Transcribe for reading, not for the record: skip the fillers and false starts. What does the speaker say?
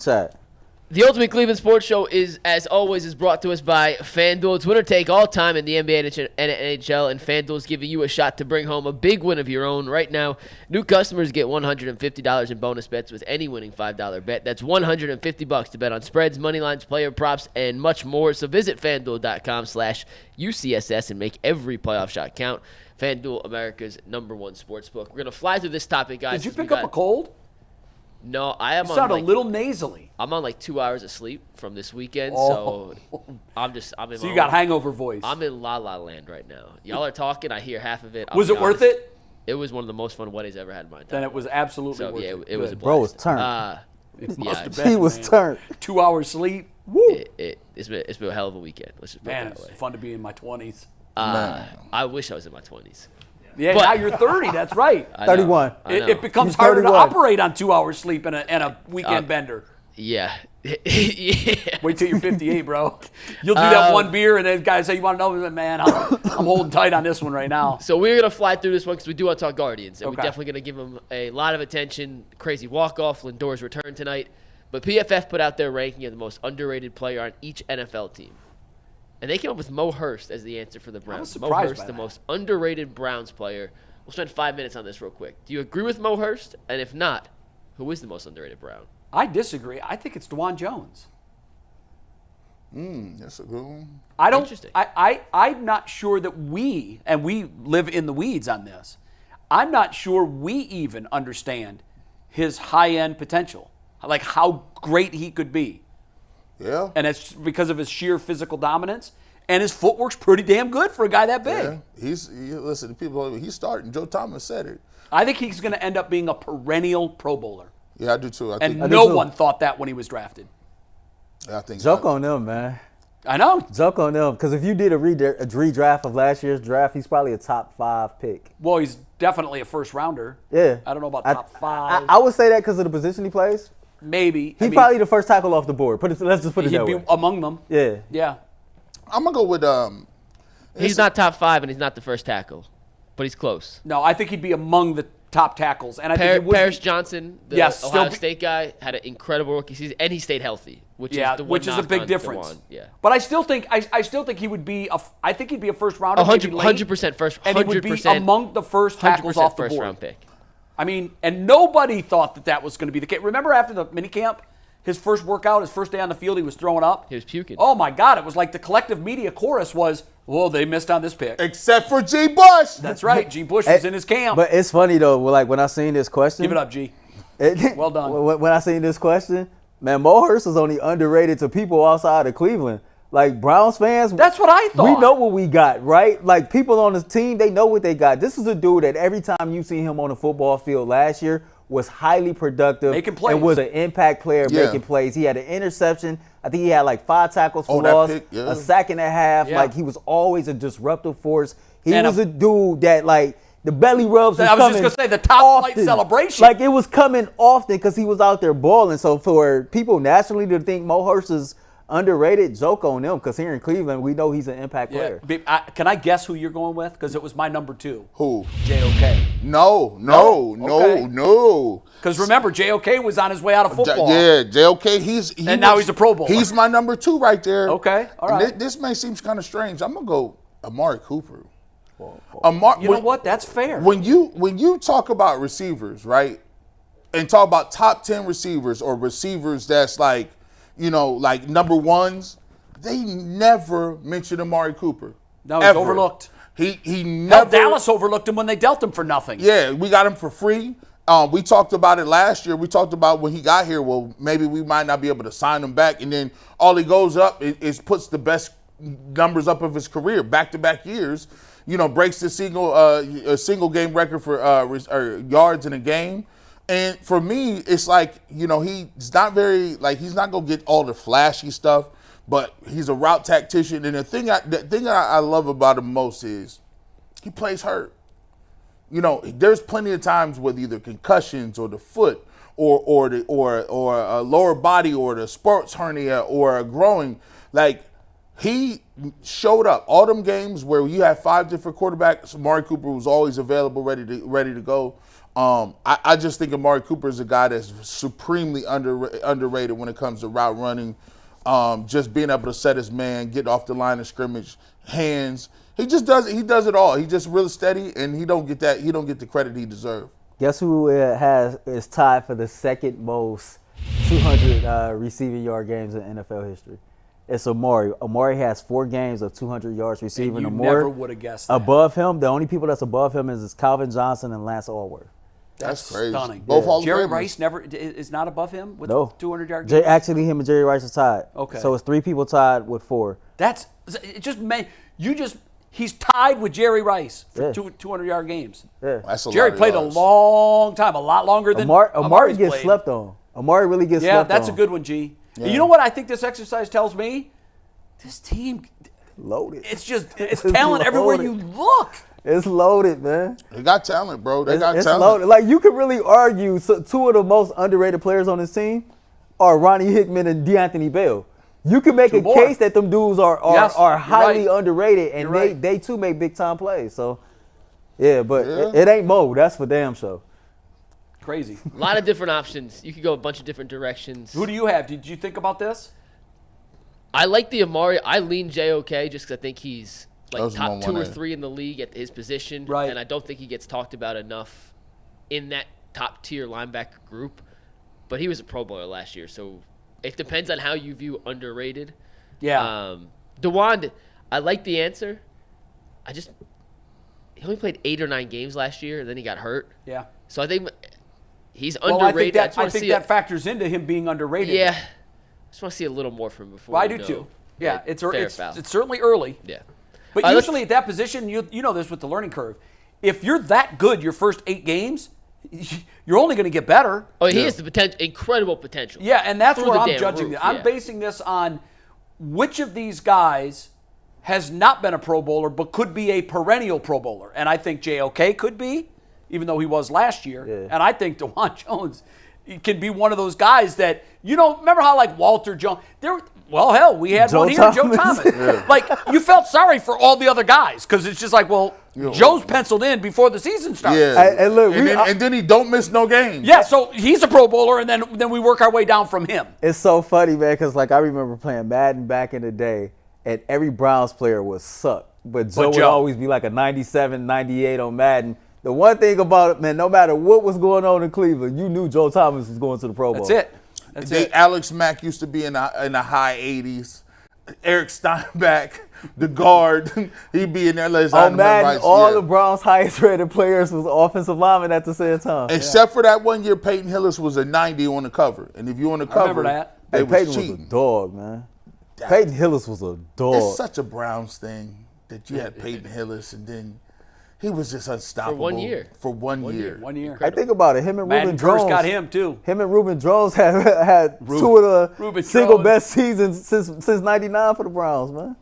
Chat. The Ultimate Cleveland Sports Show is, as always, is brought to us by FanDuel. It's winner take all time in the NBA and NHL, and FanDuel is giving you a shot to bring home a big win of your own. Right now, new customers get $150 in bonus bets with any winning $5 bet. That's $150 to bet on spreads, money lines, player props, and much more. So visit FanDuel.com/UCSS and make every playoff shot count. FanDuel, America's #1 sportsbook. We're going to fly through this topic, guys. Did you pick up a cold? No, I am. You sound a little nasally. I'm on like 2 hours of sleep from this weekend, Oh. so I'm in. So you got hangover voice. I'm in La La Land right now. Y'all are talking. I hear half of it. Was it worth it? It was one of the most fun weddings I ever had in my entire Then it was absolutely So worth yeah, it. it was a Bro was blast. turned. It must Yeah, have been, He was man. turned. 2 hours sleep. Woo. It's been a hell of a weekend. Let's just put Man, it that it's way. fun to be in my 20s. I wish I was in my 20s. Yeah, But- now you're 30. That's right. I know, 31. I know. It becomes He's harder to 31. operate on 2 hours sleep and a weekend bender. Yeah. Yeah. Wait till you're 58, bro. You'll do that one beer, and then guys say, "You want to know?" Man, I'm holding tight on this one right now. So we're going to fly through this one because we do want to talk Guardians. And Okay. we're definitely going to give them a lot of attention. Crazy walk-off, Lindor's return tonight. But PFF put out their ranking of the most underrated player on each NFL team. And they came up with Mo Hurst as the answer for the Browns. Mo surprised Hurst, by the that. most underrated Browns player. We'll spend 5 minutes on this real quick. Do you agree with Mo Hurst? And if not, who is the most underrated Brown? I disagree. I think it's Jowon Jones. That's a good one. I don't. Interesting. I'm not sure that we live in the weeds on this. I'm not sure we even understand his high-end potential, like how great he could be. Yeah. And it's because of his sheer physical dominance, and his footwork's pretty damn good for a guy that big. Yeah. Listen to people. He's starting. Joe Thomas said it. I think he's going to end up being a perennial Pro Bowler. Yeah, I do too. I And think. no too. one thought that when he was drafted. I think. Joke on them, man. I know. Joke on them. Because if you did a redraft of last year's draft, he's probably a top 5 pick. Well, he's definitely a first rounder. Yeah. I don't know about top 5. I would say that because of the position he plays. Maybe. He's probably the first tackle off the board. Let's just put it he'd that be way. among them. Yeah. Yeah. I'm gonna go with He's not top 5 and he's not the first tackle, but he's close. No, I think he'd be among the top tackles. And I think he would Paris be, Johnson, the Yes, Ohio still be- State guy, had an incredible rookie season, and he stayed healthy, which is the a big difference. Yeah. But I still think he would be I think he'd be a first rounder. 100% first, and he would be 100% among the first tackles off the first board. round pick. I mean, and nobody thought that was going to be the case. Remember after the minicamp, his first workout, his first day on the field, he was throwing up. He was puking. Oh my God! It was like the collective media chorus was, "Whoa, they missed on this pick." except for G. Bush. That's right. G. Bush was in his camp. But it's funny, though, like when I seen this question. Give it up, G. Well done. When I seen this question, man, Mo Hurst is only underrated to people outside of Cleveland. Like Browns fans, That's what I thought. we know what we got, right? Like people on the team, they know what they got. This is a dude that every time you see him on the football field last year was highly productive Making plays. and was an impact player Yeah. making plays. He had an interception. I think he had like 5 tackles for that loss, pick, yeah. a sack and a half. Yeah. Like he was always a disruptive force. He And was a dude that like the belly rubs was I was just coming gonna say, the top flight often. celebration. Like it was coming often because he was out there balling. So for people nationally to think Mo Hurst is underrated, joke on them because here in Cleveland we know he's an impact Yeah. player. Can I guess who you're going with? Because it was my number 2. Who? JOK. No. Okay. Because remember, JOK was on his way out of football. Yeah, JOK. And now he's a Pro Bowler. He's my number 2 right there. Okay, all And right. This may seem kind of strange. I'm gonna go Amari Cooper. You know what? That's fair. When you talk about receivers, right, and talk about top 10 receivers or receivers that's like, like number ones, they never mention Amari Cooper. No, he's Ever. overlooked. He Hell, never. Dallas overlooked him when they dealt him for nothing. Yeah, we got him for free. We talked about it last year. We talked about when he got here. Well, maybe we might not be able to sign him back, and then all he goes up is puts the best numbers up of his career, back-to-back years. Breaks the single game record for yards in a game. And for me, it's like he's not very he's not gonna get all the flashy stuff, but he's a route tactician. And the thing I love about him most is he plays hurt. There's plenty of times with either concussions or the foot or a lower body or the sports hernia or a growing. Like he showed up all them games where you had 5 different quarterbacks. Amari Cooper was always available, ready to go. I just think Amari Cooper is a guy that's supremely underrated when it comes to route running, just being able to set his man, get off the line of scrimmage, hands. He just does it. He does it all. He's just really steady, and he don't get the credit he deserves. Guess who is tied for the second most 200 receiving yard games in NFL history? It's Amari. Amari has 4 games of 200 yards receiving or more. Never would have guessed that. Above him, the only people that's above him is Calvin Johnson and Lance Allworth. That's crazy. Stunning. Both Hall of Jerry Famers. Rice is not above him with No. 200-yard games? Actually, him and Jerry Rice are tied. Okay. So it's 3 people tied with 4. He's tied with Jerry Rice for Yeah. 200-yard games. Yeah. That's a Jerry lot of played a yards. long time, a lot longer than Amari Amari's gets played. slept on. Amari really gets Yeah, slept on. that's a good one, G. And you know what I think this exercise tells me? This team, Loaded. it's talent everywhere loaded. you look. It's loaded, man. They got talent, bro. They got It's talent. loaded. Like, you could really argue 2 of the most underrated players on this team are Ronnie Hickman and DeAnthony Bell. You can make 2 a more. case that them dudes are Yes, you're highly right. underrated, and You're right. they too make big time plays. So, yeah, but it ain't Mo. That's for damn sure. Crazy. A lot of different options. You could go a bunch of different directions. Who do you have? Did you think about this? I like the Amari. I lean JOK just because I think he's That like was top my 2 or one A. 3 in the league at his position. Right. And I don't think he gets talked about enough in that top tier linebacker group. But he was a Pro Bowler last year, so it depends on how you view underrated. Yeah. DeWand, I like the answer. He only played 8 or 9 games last year, and then he got hurt. Yeah. So I think he's Well, I think underrated. that factors into him being underrated. Yeah. I just want to see a little more from him before. Well, I we do know. too. Yeah, it's foul. certainly early. Yeah. But All right, usually at that position, you know this with the learning curve. If you're that good your first 8 games, you're only going to get better. Oh, he has the potential, incredible potential. Yeah, and that's Through where the I'm damn judging roof, it. I'm yeah. basing this on which of these guys has not been a Pro Bowler but could be a perennial Pro Bowler. And I think JOK could be, even though he was last year. Yeah. And I think DeWan Jones can be one of those guys that, remember how like Walter Jones, we had Joe one here, Joe Thomas. Thomas. Like, you felt sorry for all the other guys because it's just like, Joe's penciled in before the season starts. Yeah. And look, and then he don't miss no games. Yeah, so he's a Pro Bowler, and then we work our way down from him. it's so funny, man, because like I remember playing Madden back in the day, and every Browns player would suck, but Joe would Joe. always be like a 97, 98 on Madden. The one thing about it, man, no matter what was going on in Cleveland, you knew Joe Thomas was going to the Pro Bowl. That's it. That's it. Alex Mack used to be in the high 80s. Eric Steinbach, the guard, he'd be in there. On Madden, all the Browns' highest rated players was offensive linemen at the same time. Except for that one year, Peyton Hillis was a 90 on the cover. And if you on the cover, remember that. they Hey, was Peyton cheating. was a dog, man. Peyton Hillis was a dog. It's such a Browns thing that you had Peyton Hillis, and then he was just unstoppable. For 1 year. For 1 year. 1 year. I think about it. Him and Madden Reuben Curse Jones got him, too. Him and Reuben Jones had 2 of the Reuben single Jones. best seasons since '99 for the Browns, man.